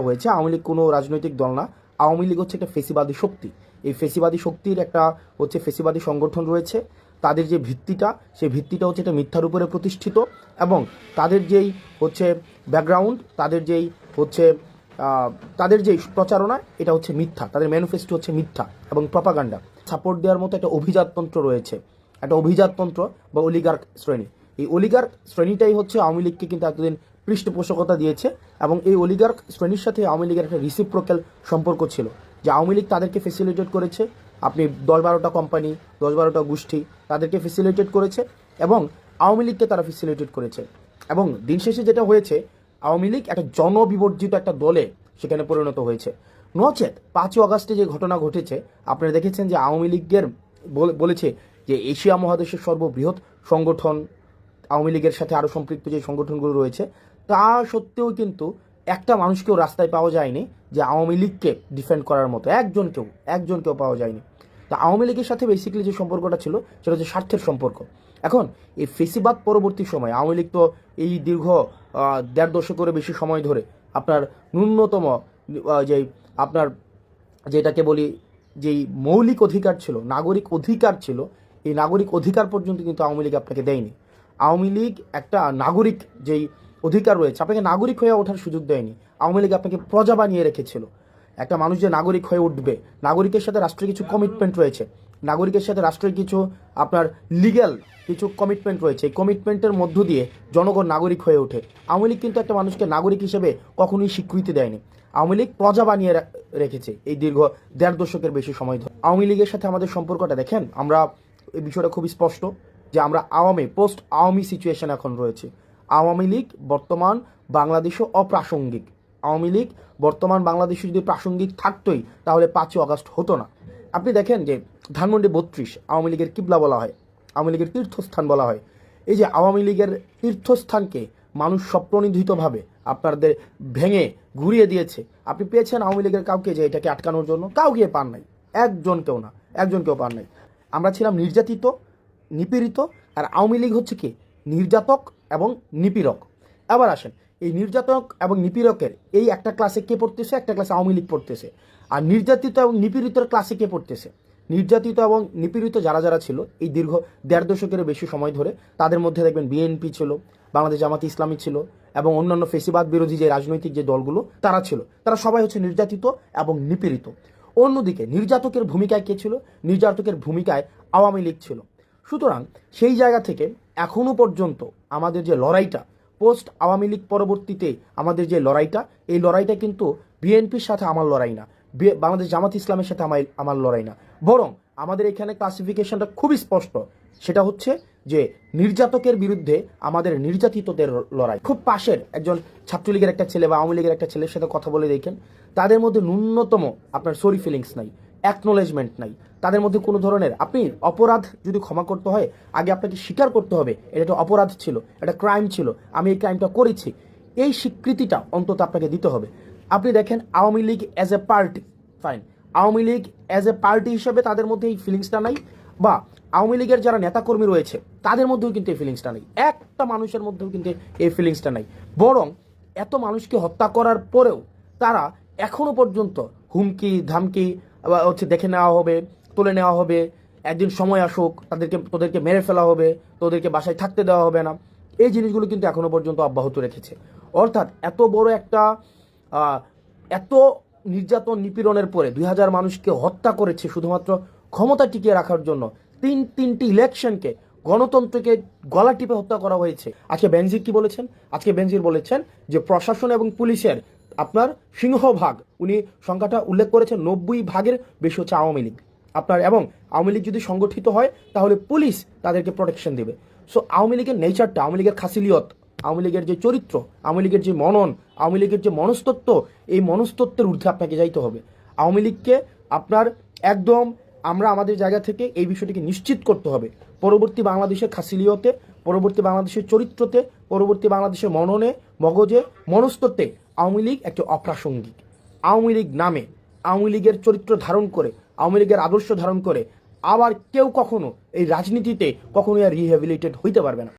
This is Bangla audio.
হয়েছে আওয়ামী লীগ কোনো রাজনৈতিক দল না। আওয়ামী লীগ হচ্ছে একটা ফেসিবাদী শক্তি। এই ফেসিবাদী শক্তির একটা হচ্ছে ফেসিবাদী সংগঠন রয়েছে। তাদের যে ভিত্তিটা, সেই ভিত্তিটা হচ্ছে এটা মিথ্যার উপরে প্রতিষ্ঠিত, এবং তাদের যেই হচ্ছে ব্যাকগ্রাউন্ড, তাদের যেই প্রচারণা, এটা হচ্ছে মিথ্যা। তাদের ম্যানিফেস্টো হচ্ছে মিথ্যা এবং প্রপাগান্ডা। সাপোর্ট দেওয়ার মতো একটা অভিজাততন্ত্র রয়েছে, একটা অভিজাততন্ত্র বা অলিগার্ক শ্রেণী। এই অলিগার্ক শ্রেণীটাই হচ্ছে আওয়ামী লীগকে কিন্তু এতদিন পৃষ্ঠপোষকতা দিয়েছে, এবং এই অলিগার্ক শ্রেণীর সাথে আওয়ামী লীগের একটা রিসিপ্রোক্যাল সম্পর্ক ছিল, যে আওয়ামী লীগ তাদেরকে ফেসিলিটেট করেছে। আপনি 10-12টা কোম্পানি, 10-12টা গোষ্ঠী তাদেরকে ফেসিলিটেট করেছে, এবং আওয়ামী লীগকে তারা ফেসিলিটেট করেছে। এবং দিন শেষে যেটা হয়েছে, আওয়ামী লীগ একটা জনবিবর্জিত একটা দলে সেখানে পরিণত হয়েছে। নচেত 5ই আগস্টে যে ঘটনা ঘটেছে, আপনারা দেখেছেন যে আওয়ামী লীগের বলেছে যে এশিয়া মহাদেশের সর্ববৃহৎ সংগঠন আওয়ামী লীগের সাথে আরও সম্পৃক্ত যে সংগঠনগুলো রয়েছে, তা সত্ত্বেও কিন্তু একটা মানুষকেও রাস্তায় পাওয়া যায়নি যে আওয়ামী লীগকে ডিফেন্ড করার মতো একজনকেও পাওয়া যায়নি। তা আওয়ামী লীগের সাথে বেসিক্যালি যে সম্পর্কটা ছিল, সেটা হচ্ছে স্বার্থের সম্পর্ক। এখন এই ফেসিবাদ পরবর্তী সময় আওয়ামী লীগ তো এই দীর্ঘ 1.5 দশকেরও বেশি সময় ধরে আপনার ন্যূনতম যেই আপনার যেটাকে বলি যেই মৌলিক অধিকার ছিল, নাগরিক অধিকার ছিল, এই নাগরিক অধিকার পর্যন্ত কিন্তু আওয়ামী লীগ আপনাকে দেয়নি। আওয়ামী লীগ একটা নাগরিক যেই অধিকার রয়েছে, আপনাকে নাগরিক হয়ে ওঠার সুযোগ দেয়নি। আওয়ামী লীগ আপনাকে প্রজা বানিয়ে রেখেছিল। একটা মানুষ যে নাগরিক হয়ে উঠবে, নাগরিকের সাথে রাষ্ট্রের কিছু কমিটমেন্ট রয়েছে, নাগরিকের সাথে রাষ্ট্রের কিছু আপনার লিগ্যাল কিছু কমিটমেন্ট রয়েছে। এই কমিটমেন্টের মধ্য দিয়ে জনগণ নাগরিক হয়ে ওঠে। আওয়ামী লীগ কিন্তু একটা মানুষকে নাগরিক হিসেবে কখনোই স্বীকৃতি দেয়নি। আওয়ামী লীগ প্রজা বানিয়ে রেখেছে এই দীর্ঘ 1.5 দশকের বেশি সময় ধরে। আওয়ামী লীগের সাথে আমাদের সম্পর্কটা দেখেন, আমরা এই বিষয়টা খুবই স্পষ্ট যে আমরা পোস্ট আওয়ামী সিচুয়েশন এখন রয়েছে। আওয়ামী লীগ বর্তমান বাংলাদেশও অপ্রাসঙ্গিক। আওয়ামী লীগ বর্তমান বাংলাদেশে যদি প্রাসঙ্গিক থাকতোই, তাহলে 5ই আগস্ট হতো না। আপনি দেখেন যে ধানমন্ডি 32 আওয়ামী লীগের কিবলা বলা হয়, আওয়ামী লীগের তীর্থস্থান বলা হয়। এই যে আওয়ামী লীগের তীর্থস্থানকে মানুষ স্বপ্রণিধিতভাবে আপনাদের ভেঙে ঘুরিয়ে দিয়েছে। আপনি পেয়েছেন আওয়ামী লীগের কাউকে যে এটাকে আটকানোর জন্য? কাউকে পান নাই, একজনকেও পান নাই। আমরা ছিলাম নির্যাতিত, নিপীড়িত, আর আওয়ামী লীগ হচ্ছে কি নির্যাতক এবং নিপীড়ক। আবার আসেন, এই নির্যাতক এবং নিপীড়কের এই একটা ক্লাসে কে পড়তেছে? একটা ক্লাসে আওয়ামী লীগ পড়তেছে। আর নির্যাতিত এবং নিপীড়িতের ক্লাসে কে পড়তেছে? নির্যাতিত এবং নিপীড়িত যারা ছিল এই দীর্ঘ 1.5 দশকের বেশি সময় ধরে, তাদের মধ্যে দেখবেন বিএনপি ছিল, বাংলাদেশ জামাত ইসলামী ছিল, এবং অন্যান্য ফেসিবাদ বিরোধী যে রাজনৈতিক যে দলগুলো তারা ছিল। তারা সবাই হচ্ছে নির্যাতিত এবং নিপীড়িত। অন্যদিকে নির্যাতকের ভূমিকায় কে ছিল? নির্যাতকের ভূমিকায় আওয়ামী লীগ ছিল। সুতরাং সেই জায়গা থেকে এখনো পর্যন্ত আমাদের যে লড়াইটা, পোস্ট আওয়ামী লীগ পরবর্তীতে আমাদের যে লড়াইটা, এই লড়াইটা কিন্তু বিএনপির সাথে আমার লড়াই না, বাংলাদেশ জামাত ইসলামের সাথে আমার লড়াই না, বরং আমাদের এখানে ক্লাসিফিকেশনটা খুবই স্পষ্ট। সেটা হচ্ছে যে নির্যাতকের বিরুদ্ধে আমাদের নির্যাতিতদের লড়াই। খুব পাশের একজন ছাত্রলীগের একটা ছেলে বা আওয়ামী লীগের একটা ছেলের সাথে কথা বলে দেখেন, তাদের মধ্যে ন্যূনতম আপনার সরি ফিলিংস নাই, অ্যাকনোলেজমেন্ট নাই। তাদের মধ্যে কোনো ধরনের, আপনি অপরাধ যদি ক্ষমা করতে হয়, আগে আপনাকে স্বীকার করতে হবে এটা একটা অপরাধ ছিল, একটা ক্রাইম ছিল, আমি এই ক্রাইমটা করেছি, এই স্বীকৃতিটা অন্তত আপনাকে দিতে হবে। আপনি দেখেন Awami League as a party, fine, Awami League as a party হিসেবে তাদের মধ্যে এই ফিলিংসটা নাই, বা আওয়ামী লীগের যারা নেতাকর্মী রয়েছে তাদের মধ্যেও কিন্তু এই ফিলিংসটা নেই, একটা মানুষের মধ্যেও কিন্তু এই ফিলিংসটা নাই। বরং এত মানুষকে হত্যা করার পরেও তারা এখনো পর্যন্ত হুমকি ধামকি হচ্ছে দেখে নেওয়া হবে, তুলে নেওয়া হবে, একদিন সময় আসুক তোদেরকে মেরে ফেলা হবে, তোদেরকে বাসায় থাকতে দেওয়া হবে না, এই জিনিসগুলো কিন্তু এখনো পর্যন্ত অব্যাহত রেখেছে। অর্থাৎ এত বড় একটা এত নির্যাতন নিপীড়নের পরে 2000 মানুষকে হত্যা করেছে শুধুমাত্র ক্ষমতা টিকিয়ে রাখার জন্য। তিনটি ইলেকশনকে, গণতন্ত্রকে গলা টিপে হত্যা করা হয়েছে। আজকে বেনজির কি বলেছেন? আজকে বেনজির বলেছেন যে প্রশাসন এবং পুলিশের আপনার সিংহভাগ, উনি সংখ্যাটা উল্লেখ করেছেন, 90% বেশি হচ্ছে আওয়ামী লীগ আপনার। এবং আওয়ামী লীগ যদি সংগঠিত হয় তাহলে পুলিশ তাদেরকে প্রোটেকশন দেবে। সো আওয়ামী লীগের নেচারটা, আওয়ামী লীগের খাসিলিয়ত, আওয়ামী লীগের যে চরিত্র, আওয়ামী লীগের যে মনন, আওয়ামী লীগের যে মনস্তত্ত্ব, এই মনস্তত্ত্বের ঊর্ধ্বে আপনাকে যাইতে হবে। আওয়ামী লীগকে আপনার একদম আমরা আমাদের জায়গা থেকে এই বিষয়টিকে নিশ্চিত করতে হবে, পরবর্তী বাংলাদেশের খাসিলিয়তে, পরবর্তী বাংলাদেশের চরিত্রতে, পরবর্তী বাংলাদেশের মননে, মগজে, মনস্তত্ত্বে আওয়ামী লীগ একটি অপ্রাসঙ্গিক। আওয়ামী লীগ নামে, আওয়ামী লীগের চরিত্র ধারণ করে, আওয়ামী লীগের আদর্শ ধারণ করে আবার কেউ কখনো এই রাজনীতিতে কখনোই আর রিহ্যাবিলিটেট হইতে পারবে না।